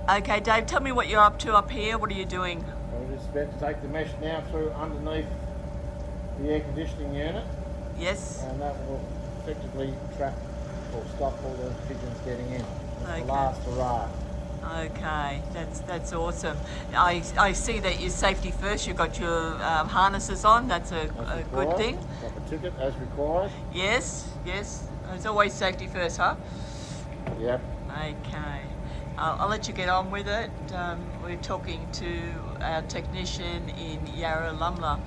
Okay, Dave, tell me what you're up to up here. What are you doing? We're just about to take the mesh now through underneath the air conditioning unit, Yes. and that will effectively trap or stop all the pigeons getting in. It's Okay. the last hurrah. Okay, that's awesome. I see that you're safety first. You've got your harnesses on. That's a good Required. thing. Got the ticket as required. Yes, yes. It's always safety first, huh? Yep. Okay. I'll let you get on with it. We're talking to our technician in Yarra Lumla.